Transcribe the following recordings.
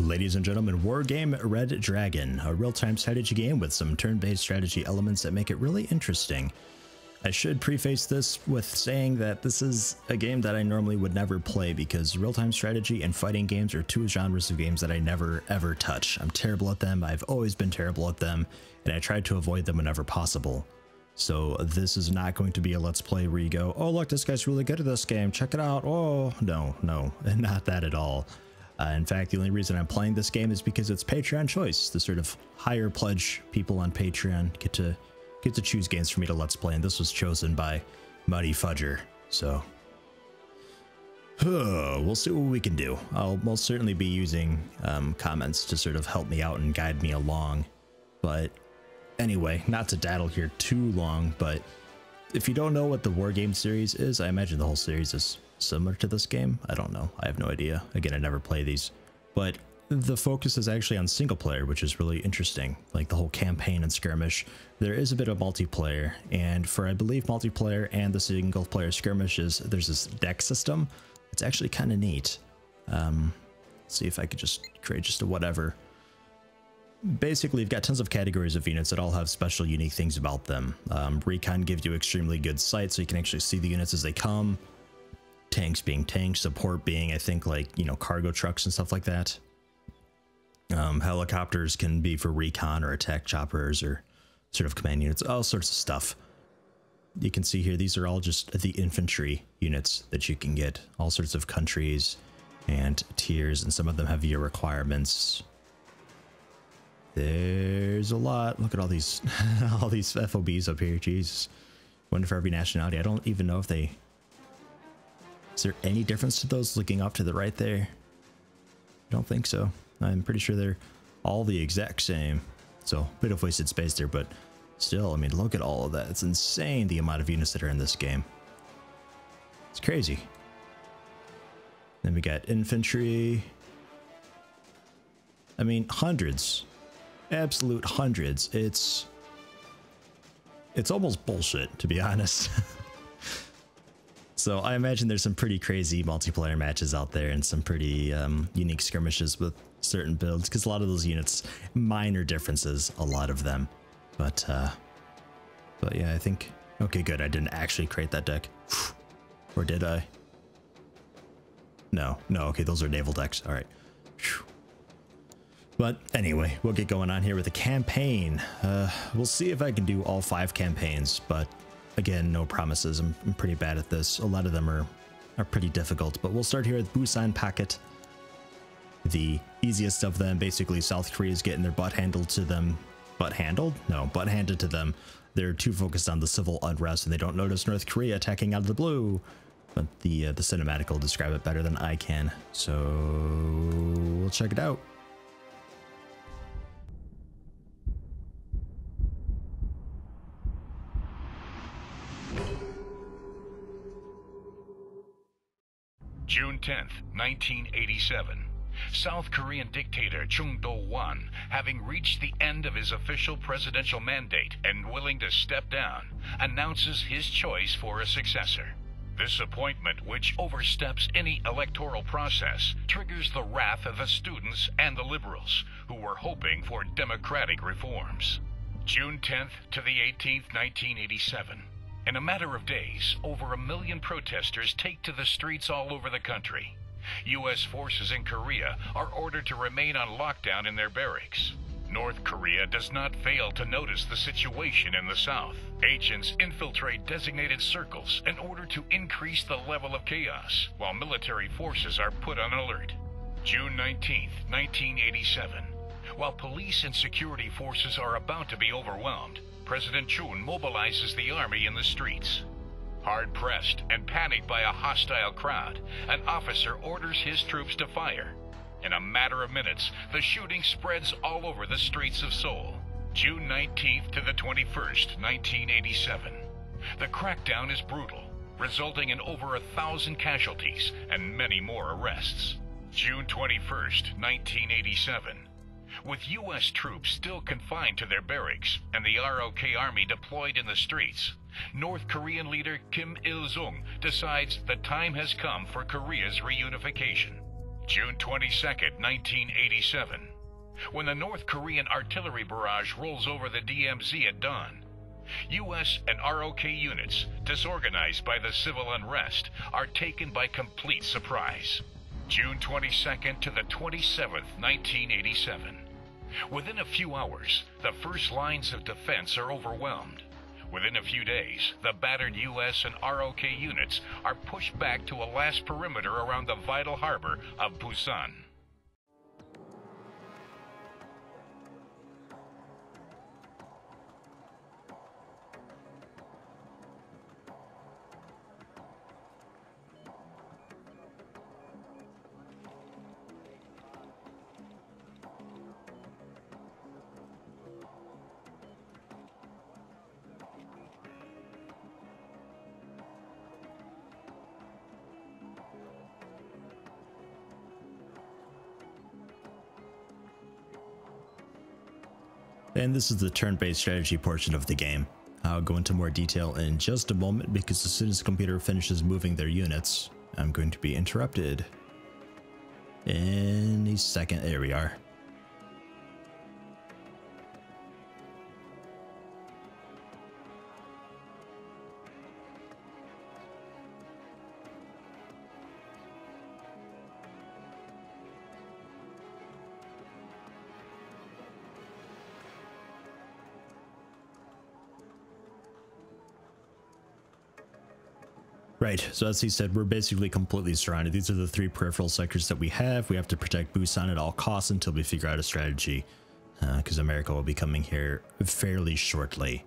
Ladies and gentlemen, Wargame Red Dragon, a real-time strategy game with some turn-based strategy elements that make it really interesting. I should preface this with saying that this is a game that I normally would never play because real-time strategy and fighting games are two genres of games that I never ever touch. I'm terrible at them, I've always been terrible at them, and I tried to avoid them whenever possible. So this is not going to be a let's play where you go, oh look, this guy's really good at this game, check it out. Oh, no, not that at all. In fact, the only reason I'm playing this game is because it's Patreon choice. The sort of higher pledge people on Patreon get to choose games for me to let's play, and this was chosen by Muddy Fudger. So we'll see what we can do. I'll most certainly be using comments to sort of help me out and guide me along. But anyway, not to daddle here too long, but if you don't know what the Wargame series is, I imagine the whole series is similar to this game. I don't know. I have no idea. Again, I never play these. But the focus is actually on single player, which is really interesting. Like the whole campaign and skirmish. There is a bit of multiplayer, and for I believe multiplayer and the single player skirmishes, there's this deck system. It's actually kind of neat. Let's see if I could just create just a whatever. Basically, you've got tons of categories of units that all have special unique things about them. Recon gives you extremely good sight, so you can actually see the units as they come. Tanks being tanks, support being, I think, like, you know, cargo trucks and stuff like that. Helicopters can be for recon or attack choppers or sort of command units, all sorts of stuff. You can see here, these are all just the infantry units that you can get. All sorts of countries and tiers, and some of them have year requirements. There's a lot. Look at all these all these FOBs up here. Jeez. One for every nationality. I don't even know if they... Is there any difference to those looking off to the right there? I don't think so. I'm pretty sure they're all the exact same. So, a bit of wasted space there, but still, I mean, look at all of that. It's insane the amount of units that are in this game. It's crazy. Then we got infantry. I mean, hundreds. Absolute hundreds. It's almost bullshit, to be honest. So I imagine there's some pretty crazy multiplayer matches out there and some pretty unique skirmishes with certain builds, because a lot of those units, minor differences, a lot of them. But yeah, I think, okay, good. I didn't actually create that deck. Or did I? No, okay, those are naval decks. All right. But anyway, we'll get going on here with the campaign. We'll see if I can do all 5 campaigns, but again, no promises. I'm pretty bad at this. A lot of them are pretty difficult, but we'll start here with Busan Pocket. The easiest of them, basically South Korea is getting their butt handled to them. Butt handled? No, butt handed to them. They're too focused on the civil unrest and they don't notice North Korea attacking out of the blue. But the cinematic will describe it better than I can. So we'll check it out. June 10th, 1987. South Korean dictator Chung Do-won, having reached the end of his official presidential mandate and willing to step down, announces his choice for a successor. This appointment, which oversteps any electoral process, triggers the wrath of the students and the liberals, who were hoping for democratic reforms. June 10th to the 18th, 1987. In a matter of days, over 1 million protesters take to the streets all over the country. U.S. forces in Korea are ordered to remain on lockdown in their barracks. North Korea does not fail to notice the situation in the south. Agents infiltrate designated circles in order to increase the level of chaos, while military forces are put on alert. June 19th, 1987. While police and security forces are about to be overwhelmed, President Chun mobilizes the army in the streets. Hard-pressed and panicked by a hostile crowd, an officer orders his troops to fire. In a matter of minutes, the shooting spreads all over the streets of Seoul. June 19th to the 21st, 1987. The crackdown is brutal, resulting in over 1,000 casualties and many more arrests. June 21st, 1987. With U.S. troops still confined to their barracks and the ROK army deployed in the streets, North Korean leader Kim Il-sung decides the time has come for Korea's reunification. June 22nd, 1987. When the North Korean artillery barrage rolls over the DMZ at dawn, U.S. and ROK units, disorganized by the civil unrest, are taken by complete surprise. June 22nd to the 27th, 1987. Within a few hours, the first lines of defense are overwhelmed. Within a few days, the battered U.S. and ROK units are pushed back to a last perimeter around the vital harbor of Busan. And this is the turn-based strategy portion of the game. I'll go into more detail in just a moment because as soon as the computer finishes moving their units, I'm going to be interrupted. In a second, there we are. Right, so as he said, we're basically completely surrounded. These are the three peripheral sectors that we have. We have to protect Busan at all costs until we figure out a strategy, because America will be coming here fairly shortly.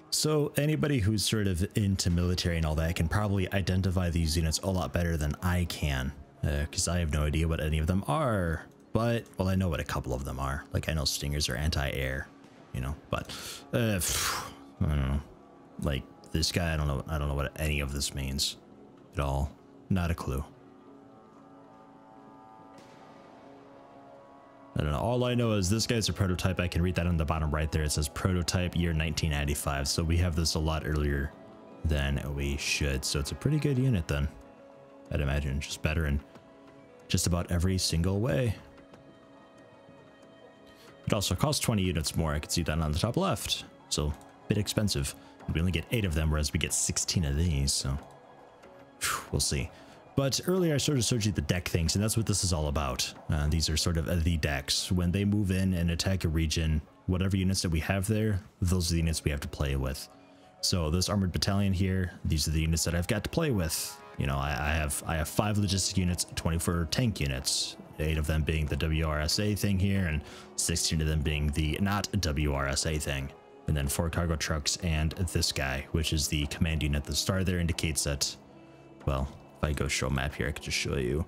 So anybody who's sort of into military and all that can probably identify these units a lot better than I can, because I have no idea what any of them are. But, well, I know what a couple of them are. Like, I know Stingers are anti-air, you know, but, I don't know. Like, this guy, I don't know what any of this means at all. Not a clue. I don't know. All I know is this guy's a prototype. I can read that on the bottom right there. It says prototype year 1995. So we have this a lot earlier than we should. So it's a pretty good unit then. I'd imagine just better in just about every single way. It also costs 20 units more. I can see that on the top left. So a bit expensive. We only get 8 of them, whereas we get 16 of these, so we'll see. But earlier I sort of showed you the deck things, and that's what this is all about. These are sort of the decks. When they move in and attack a region, whatever units that we have there, those are the units we have to play with. So this armored battalion here, these are the units that I've got to play with. You know, I have 5 logistic units, 24 tank units, 8 of them being the WRSA thing here, and 16 of them being the not WRSA thing. And then 4 cargo trucks and this guy, which is the command unit. The star there indicates that, well, if I go show map here, I could just show you.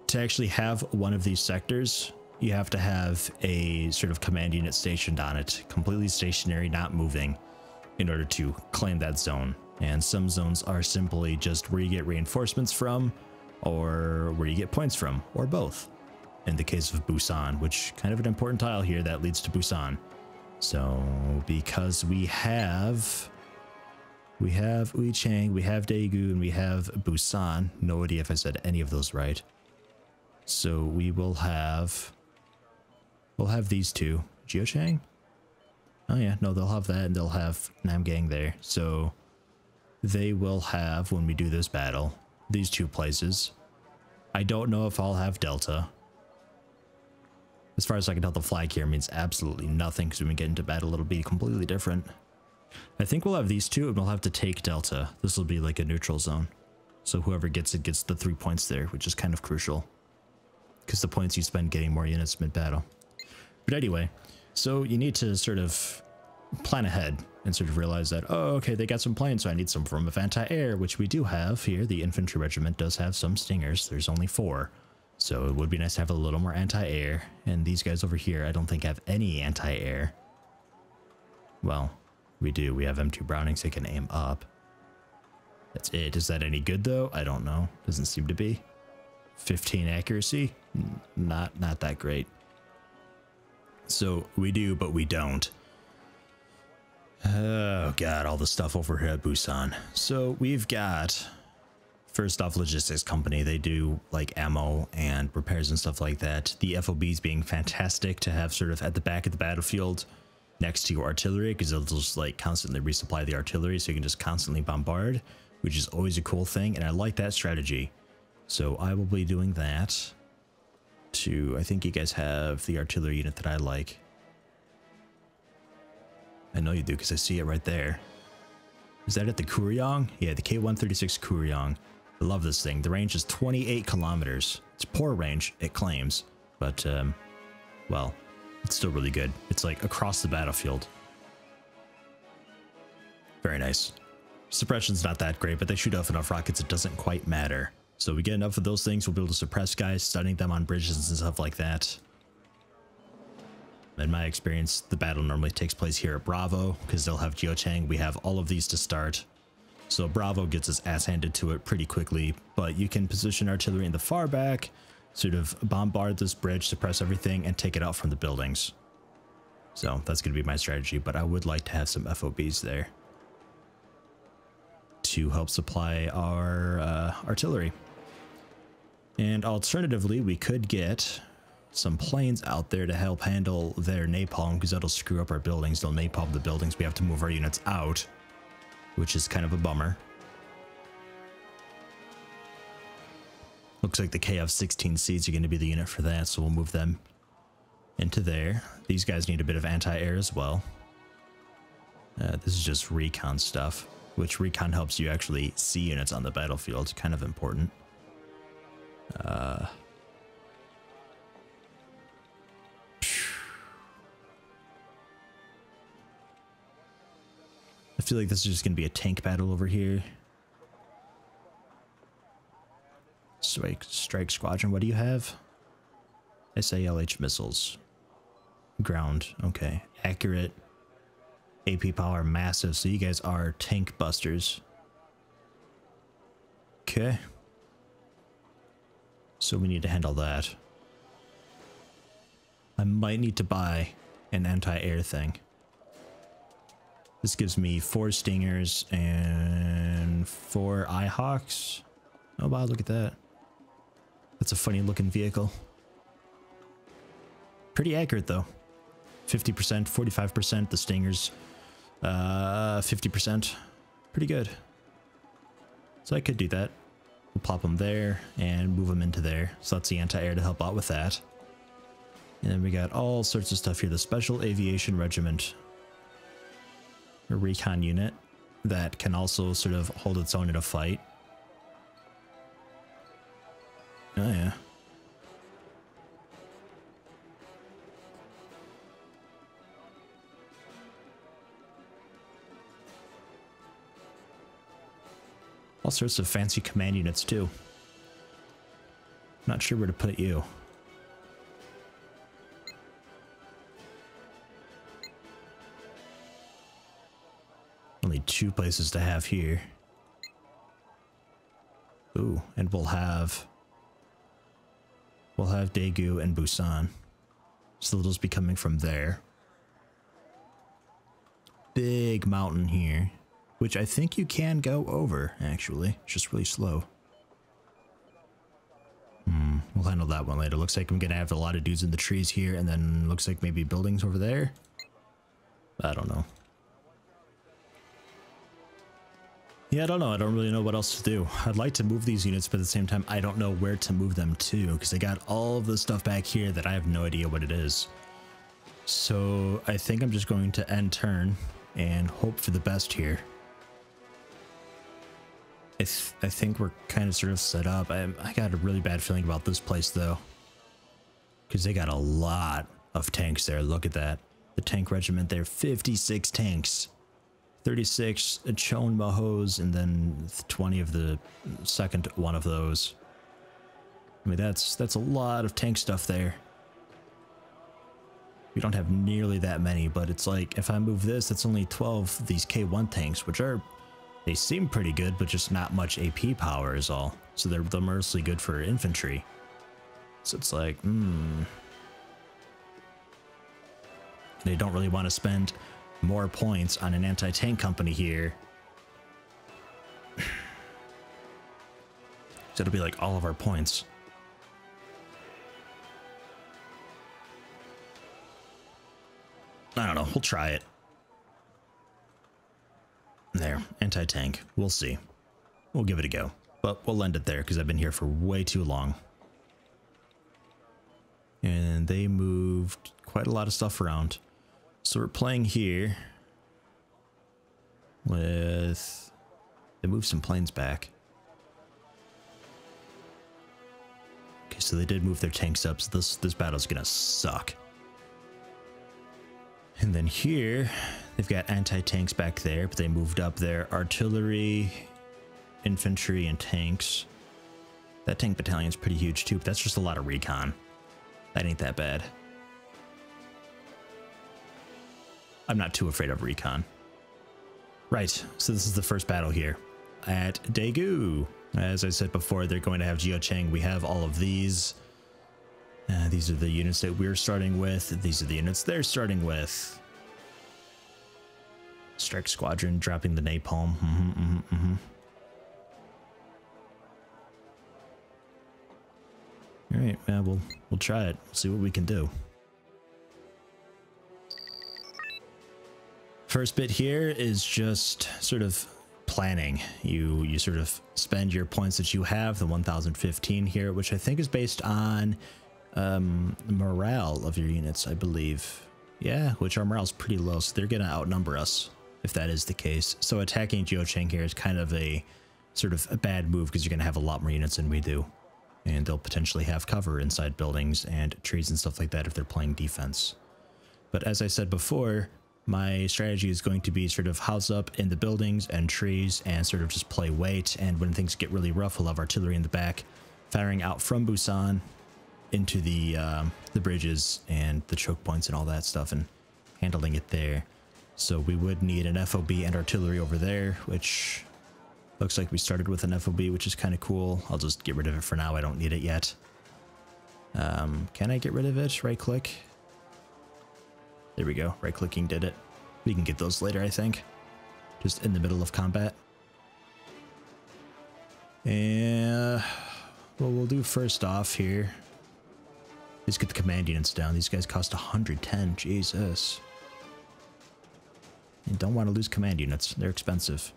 To actually have one of these sectors, you have to have a sort of command unit stationed on it, completely stationary, not moving, in order to claim that zone. And some zones are simply just where you get reinforcements from, or where you get points from, or both. In the case of Busan, which kind of an important tile here that leads to Busan. So, because we have Uichang, we have Daegu, and we have Busan. No idea if I said any of those right. So we'll have these two. Jiuchang? Oh yeah, no, they'll have that, and they'll have Namgang there. So they will have, when we do this battle, these 2 places. I don't know if I'll have Delta. As far as I can tell, the flag here means absolutely nothing, because when we get into battle, it'll be completely different. I think we'll have these 2, and we'll have to take Delta. This will be like a neutral zone. So whoever gets it gets the 3 points there, which is kind of crucial, because the points you spend getting more units mid-battle. But anyway, so you need to sort of plan ahead and sort of realize that, oh, okay, they got some planes, so I need some form of anti-air, which we do have here. The infantry regiment does have some Stingers. There's only 4. So it would be nice to have a little more anti-air. And these guys over here, I don't think have any anti-air. Well, we do. We have M2 Brownings that can aim up. That's it. Is that any good though? I don't know. Doesn't seem to be. 15 accuracy? Not that great. So we do, but we don't. Oh god, all the stuff over here at Busan. So we've got first off, logistics company. They do like ammo and repairs and stuff like that. The FOBs being fantastic to have sort of at the back of the battlefield next to your artillery, because they'll just like constantly resupply the artillery, so you can just constantly bombard, which is always a cool thing, and I like that strategy. So I will be doing that. I think you guys have the artillery unit that I like. I know you do because I see it right there. Is that at the Kuryong? Yeah, the K-136 Kuryong. I love this thing. The range is 28 kilometers. It's poor range, it claims, but well, it's still really good. It's like across the battlefield. Very nice. Suppression's not that great, but they shoot off enough rockets it doesn't quite matter. So we get enough of those things, we'll be able to suppress guys, stunning them on bridges and stuff like that. In my experience, the battle normally takes place here at Bravo, because they'll have Geochang. We have all of these to start. So Bravo gets his ass handed to it pretty quickly, but you can position artillery in the far back, sort of bombard this bridge, suppress everything, and take it out from the buildings. So that's going to be my strategy, but I would like to have some FOBs there to help supply our artillery. And alternatively, we could get some planes out there to help handle their napalm, because that'll screw up our buildings. They'll napalm the buildings. We have to move our units out, which is kind of a bummer. Looks like the KF-16Cs are going to be the unit for that, so we'll move them into there. These guys need a bit of anti-air as well. This is just recon stuff, which recon helps you actually see units on the battlefield. Kind of important. I feel like this is just going to be a tank battle over here. Strike Squadron, what do you have? SALH missiles. Ground, okay. Accurate. AP power, massive. So you guys are tank busters. Okay. So we need to handle that. I might need to buy an anti-air thing. This gives me 4 Stingers and 4 Eyehawks. Oh wow, look at that. That's a funny looking vehicle. Pretty accurate though. 50%, 45%, the Stingers 50%. Pretty good. So I could do that. We'll plop them there and move them into there. So that's the anti-air to help out with that. And then we got all sorts of stuff here. The Special Aviation Regiment. A recon unit that can also sort of hold its own in a fight. Oh yeah. All sorts of fancy command units too. Not sure where to put you. Only 2 places to have here. Ooh, and we'll have Daegu and Busan. So they'll just be coming from there. Big mountain here, which I think you can go over, actually. It's just really slow. We'll handle that one later. Looks like I'm gonna have a lot of dudes in the trees here, and then looks like maybe buildings over there. I don't know. Yeah, I don't know. I don't really know what else to do. I'd like to move these units, but at the same time, I don't know where to move them to, because they got all of the stuff back here that I have no idea what it is. So I think I'm just going to end turn and hope for the best here. I think we're kind of sort of set up. I got a really bad feeling about this place though, because they got a lot of tanks there. Look at that. The tank regiment there, 56 tanks. 36 Chon Mahos, and then 20 of the second one of those. I mean, that's a lot of tank stuff there. We don't have nearly that many, but it's like, if I move this, it's only 12 of these K1 tanks, which are, they seem pretty good, but just not much AP power is all. So they're mostly good for infantry. So it's like, They don't really want to spend more points on an anti-tank company here. It'll be like all of our points. I don't know. We'll try it. There. Anti-tank. We'll see. We'll give it a go. But we'll end it there because I've been here for way too long. And they moved quite a lot of stuff around. So we're playing here with... They moved some planes back. Okay, so they did move their tanks up, so this battle's gonna suck. And then here, they've got anti-tanks back there, but they moved up their artillery, infantry, and tanks. That tank battalion's pretty huge too, but that's just a lot of recon. That ain't that bad. I'm not too afraid of recon. Right, so this is the first battle here at Daegu. As I said before, they're going to have Geochang. We have all of these. These are the units that we're starting with. These are the units they're starting with. Strike Squadron dropping the napalm. All right, yeah, we'll try it. See what we can do. First bit here is just sort of planning. You sort of spend your points that you have, the 1015 here, which I think is based on morale of your units, I believe. Yeah, which our morale's pretty low, so they're gonna outnumber us if that is the case. So attacking Geochang here is kind of a sort of a bad move because you're gonna have a lot more units than we do. And they'll potentially have cover inside buildings and trees and stuff like that if they're playing defense. But as I said before, my strategy is going to be sort of house up in the buildings and trees and sort of just play wait. And when things get really rough, we'll have artillery in the back, firing out from Busan into the bridges and the choke points and all that stuff and handling it there. So we would need an FOB and artillery over there, which looks like we started with an FOB, which is kind of cool. I'll just get rid of it for now. I don't need it yet. Can I get rid of it? Right click. There we go. Right clicking did it. We can get those later, I think. Just in the middle of combat. And what we'll do first off here is get the command units down. These guys cost 110. Jesus. You don't want to lose command units. They're expensive.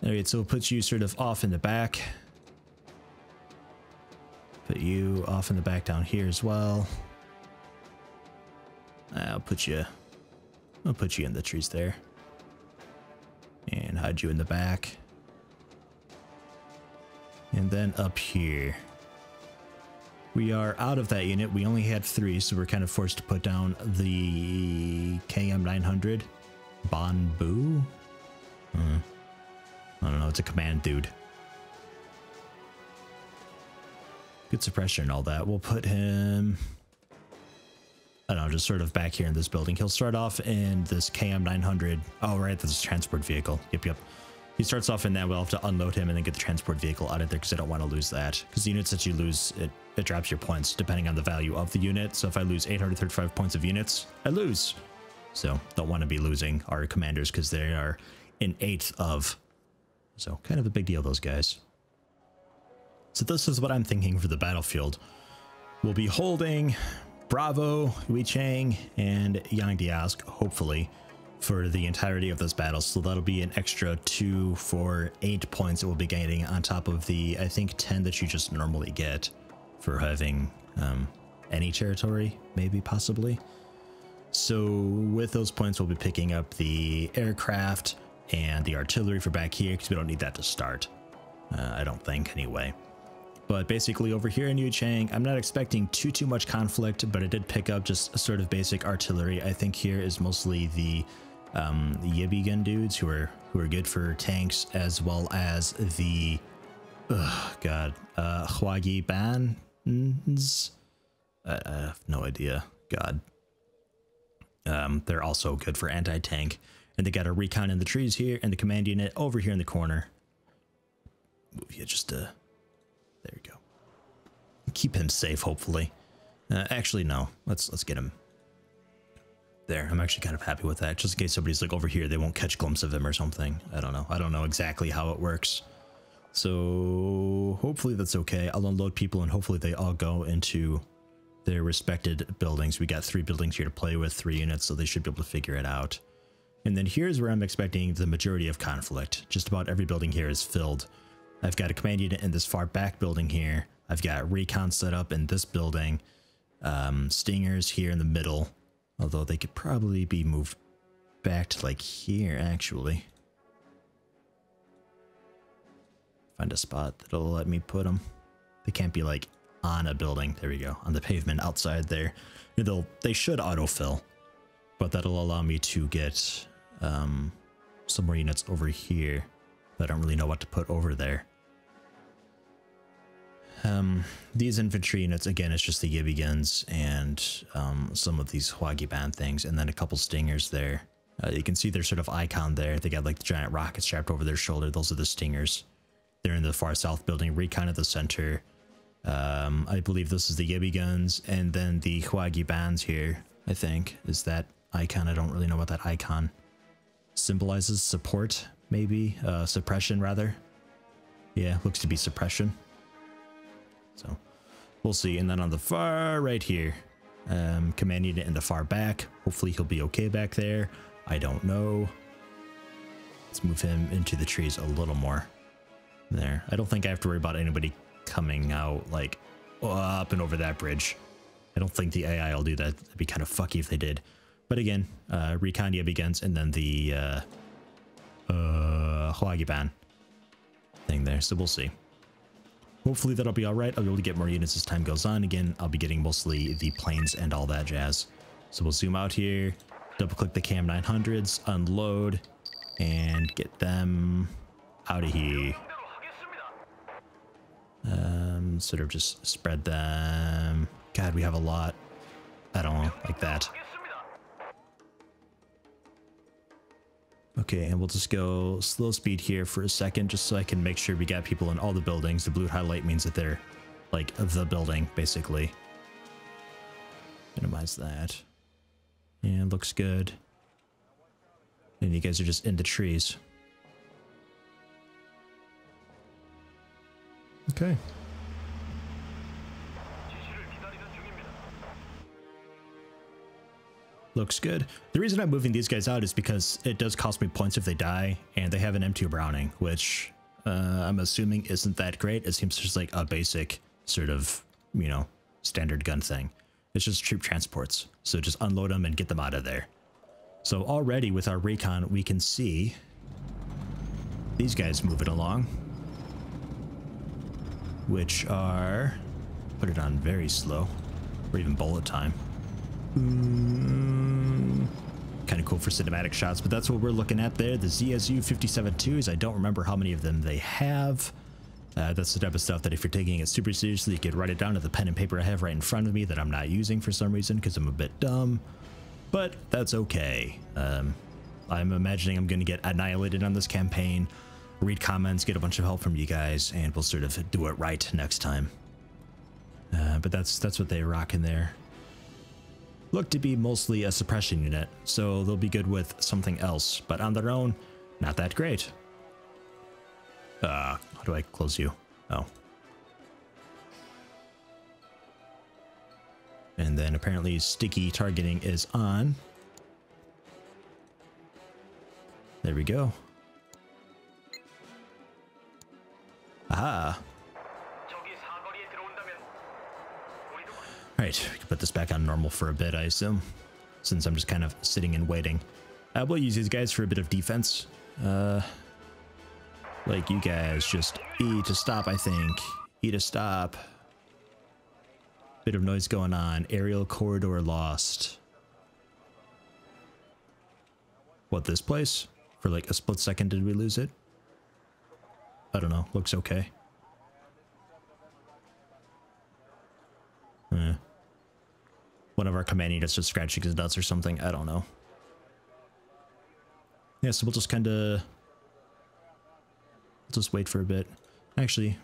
Alright, so we'll put you sort of off in the back. Put you off in the back down here as well. I'll put you in the trees there. And hide you in the back. And then up here. We are out of that unit. We only had 3, so we're kind of forced to put down the KM900. Banbu? I don't know, it's a command dude. Good suppression and all that. We'll put him, I don't know, just sort of back here in this building. He'll start off in this KM900. Oh, right, that's a transport vehicle. Yep. He starts off in that. We'll have to unload him and then get the transport vehicle out of there because I don't want to lose that. Because the units that you lose, it drops your points depending on the value of the unit. So if I lose 835 points of units, I lose. So don't want to be losing our commanders because they are an 1/8 of. So kind of a big deal, those guys. So this is what I'm thinking for the battlefield. We'll be holding Bravo, Weichang, and Yangdiask, hopefully, for the entirety of this battle. So that'll be an extra 2, 4, 8 points that we'll be gaining on top of the, I think, 10 that you just normally get for having any territory, maybe, possibly. So with those points, we'll be picking up the aircraft and the artillery for back here, because we don't need that to start. I don't think, anyway. But basically over here in Yuchang, I'm not expecting too much conflict, but I did pick up just a sort of basic artillery. I think here is mostly the Yibi gun dudes who are good for tanks, as well as the Hwagi Bans. I have no idea. God. They're also good for anti-tank. And they got a recon in the trees here, and the command unit over here in the corner. Move you just there you go. Keep him safe, hopefully. Actually, no. Let's get him there. I'm actually kind of happy with that. Just in case somebody's like over here, they won't catch a glimpse of him or something. I don't know. I don't know exactly how it works. So hopefully that's okay. I'll unload people and hopefully they all go into their respected buildings. We got 3 buildings here to play with, 3 units, so they should be able to figure it out. And then here's where I'm expecting the majority of conflict. Just about every building here is filled. I've got a command unit in this far back building here. I've got recon set up in this building. Stingers here in the middle. Although they could probably be moved back to like here, actually. Find a spot that'll let me put them. They can't be like on a building. There we go. On the pavement outside there. They should autofill. But that'll allow me to get some more units over here. I don't really know what to put over there. These infantry units, again, it's just the Yeti guns and some of these Hwagiban things, and then a couple Stingers there. You can see their sort of icon there. They got like the giant rocket strapped over their shoulder. Those are the Stingers. They're in the far south building, recon at the center. I believe this is the Yeti guns, and then the Hwagibans here, I think, is that icon. I don't really know what that icon symbolizes. Support, maybe? Suppression, rather. Yeah, looks to be suppression. So we'll see. And then on the far right here, command unit in the far back. Hopefully he'll be okay back there. I don't know. Let's move him into the trees a little more. There. I don't think I have to worry about anybody coming out like up and over that bridge. I don't think the AI will do that. It'd be kind of fucky if they did. But again, recon Yeti guns and then the Hwagiban thing there. So we'll see. Hopefully that'll be all right. I'll be able to get more units as time goes on. Again, I'll be getting mostly the planes and all that jazz. So we'll zoom out here, double click the Cam 900s, unload, and get them out of here. Sort of just spread them. God, we have a lot. I don't know, like that. Okay, and we'll just go slow speed here for a second, just so I can make sure we got people in all the buildings. The blue highlight means that they're, like, the building, basically. Minimize that. Yeah, looks good. And you guys are just in the trees. Okay. Looks good. The reason I'm moving these guys out is because it does cost me points if they die, and they have an M2 Browning, which I'm assuming isn't that great. It seems just like a basic sort of, you know, standard gun thing. It's just troop transports. So just unload them and get them out of there. So already with our recon, we can see these guys moving along, which are, put it on very slow, or even bullet time. Kind of cool for cinematic shots, but that's what we're looking at there. The ZSU 57-2s, I don't remember how many of them they have. That's the type of stuff that if you're taking it super seriously, you could write it down to the pen and paper I have right in front of me that I'm not using for some reason because I'm a bit dumb. But that's okay. I'm imagining I'm going to get annihilated on this campaign, read comments, get a bunch of help from you guys, and we'll sort of do it right next time. But that's what they rock in there. Look to be mostly a suppression unit, so they'll be good with something else, but on their own, not that great. How do I close you? Oh. And then apparently sticky targeting is on. There we go. Aha. Right, we can put this back on normal for a bit, I assume, since I'm just kind of sitting and waiting. We'll use these guys for a bit of defense. Like you guys, just E to stop, I think. E to stop. Bit of noise going on. Aerial corridor lost. What, this place? For like a split second did we lose it? I don't know, looks okay. One of our command units just scratching his nuts or something. I don't know. Yeah, so we'll just kind of... just wait for a bit. Actually,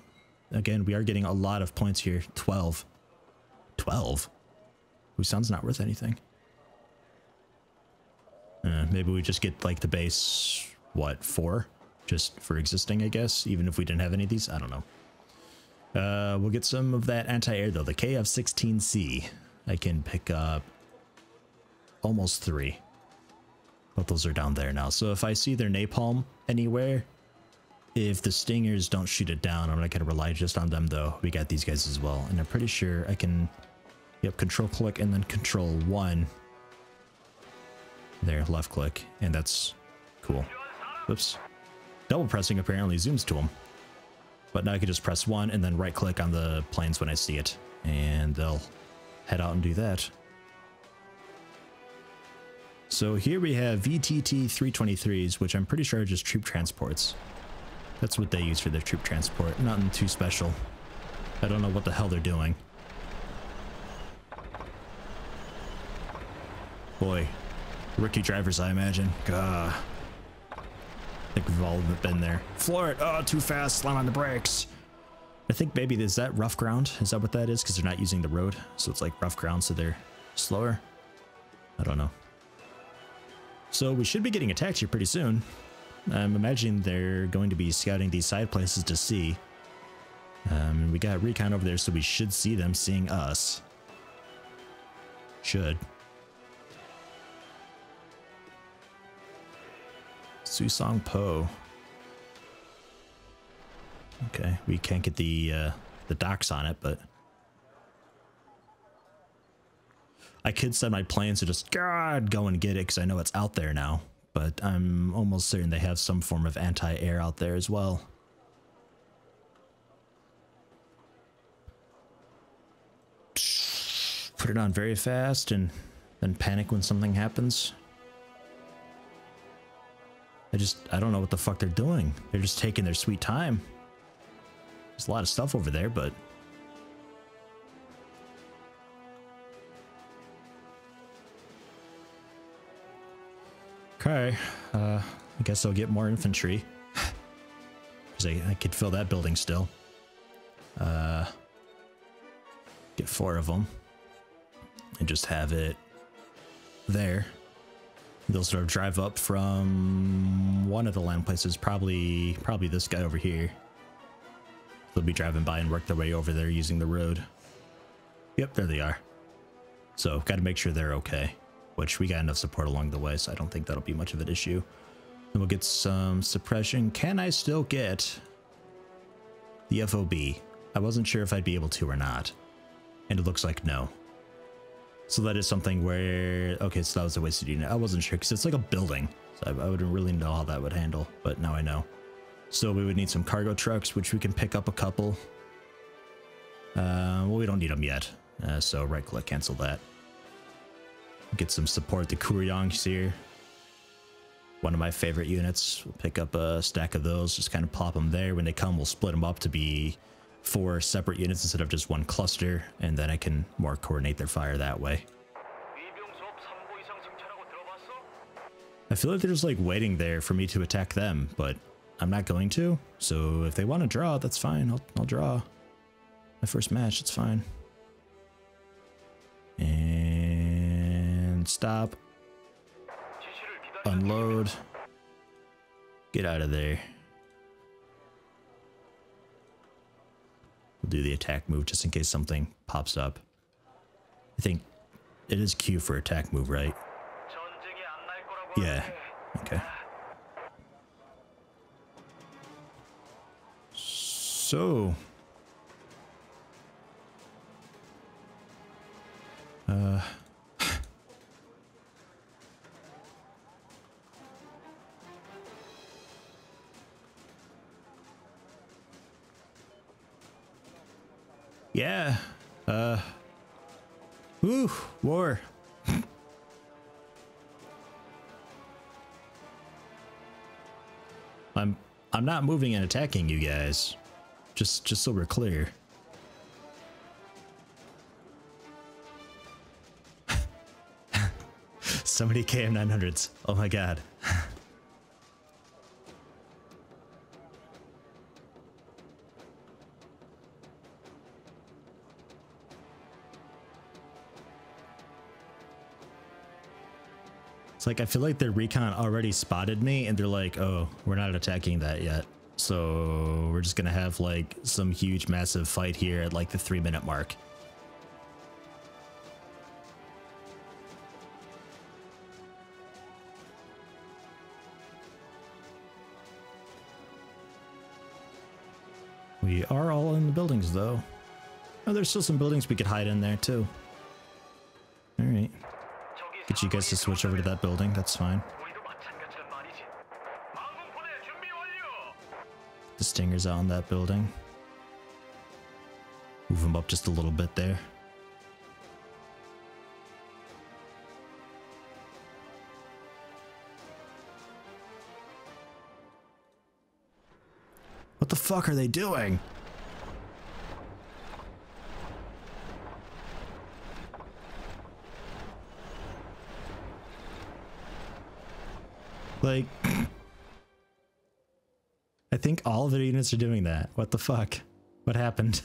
again, we are getting a lot of points here. 12. 12? Busan's not worth anything. Maybe we just get like the base, what, 4? Just for existing, I guess, even if we didn't have any of these. I don't know. We'll get some of that anti-air though. The KF-16C. I can pick up almost 3. But those are down there now. So if I see their napalm anywhere, if the stingers don't shoot it down, I'm not going to rely just on them though. We got these guys as well. And I'm pretty sure I can, yep, control click and then control 1. There, left click. And that's cool. Whoops. Double pressing apparently zooms to them. But now I can just press 1 and then right click on the planes when I see it. And they'll head out and do that. So here we have VTT 323s, which I'm pretty sure are just troop transports. That's what they use for their troop transport. Nothing too special. I don't know what the hell they're doing. Boy, rookie drivers, I imagine. Gah. I think we've all been there. Floor it! Oh, too fast! Slam on the brakes! I think maybe, is that rough ground? Is that what that is? Because they're not using the road. So it's like rough ground, so they're slower? I don't know. So we should be getting attacked here pretty soon. I'm imagining they're going to be scouting these side places to see. We got recon over there, so we should see them seeing us. Should. Susong Po. Okay, we can't get the docks on it, but I could send my planes to just go and get it because I know it's out there now. But I'm almost certain they have some form of anti-air out there as well. Put it on very fast and then panic when something happens. I don't know what the fuck they're doing. They're just taking their sweet time. There's a lot of stuff over there, but okay, I guess I'll get more infantry. Because I could fill that building still. Get 4 of them. And just have it there. They'll sort of drive up from one of the land places, probably this guy over here. They'll be driving by and work their way over there using the road. Yep, there they are. So, got to make sure they're okay. Which we got enough support along the way, so I don't think that'll be much of an issue. And we'll get some suppression. Can I still get the FOB? I wasn't sure if I'd be able to or not. And it looks like no. So that is something where, okay, so that was a wasted unit. I wasn't sure because it's like a building. So I wouldn't really know how that would handle, but now I know. So we would need some cargo trucks, which we can pick up a couple. Well, we don't need them yet. So right click, cancel that. Get some support. The Kuryongs here. One of my favorite units. We'll pick up a stack of those, just kind of plop them there. When they come, we'll split them up to be 4 separate units instead of just one cluster, and then I can more coordinate their fire that way. I feel like they're just like waiting there for me to attack them, but I'm not going to. So if they want to draw, that's fine. I'll draw. My first match, it's fine. And stop. Unload. Get out of there. We'll do the attack move just in case something pops up. I think it is Q for attack move, right? Yeah. Okay. So. Yeah. Woo, war. I'm not moving and attacking you guys. Just so we're clear. So many KM900s. Oh my god. like I feel like their recon already spotted me and they're like, oh, we're not attacking that yet. So we're just gonna have like some huge massive fight here at like the 3-minute mark. We are all in the buildings though. Oh, there's still some buildings we could hide in there too. All right. Get you guys to switch over to that building. That's fine. The Stinger's out in that building. Move him up just a little bit there. What the fuck are they doing? Like, I think all of the units are doing that. What the fuck? What happened?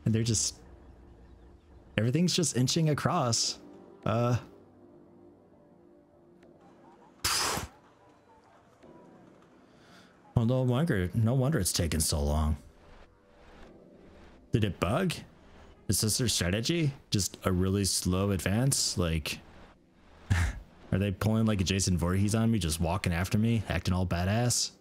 And they're just... everything's just inching across. Well, no wonder it's taken so long. Did it bug? Is this their strategy? Just a really slow advance? Like... Are they pulling like a Jason Voorhees on me, just walking after me, acting all badass?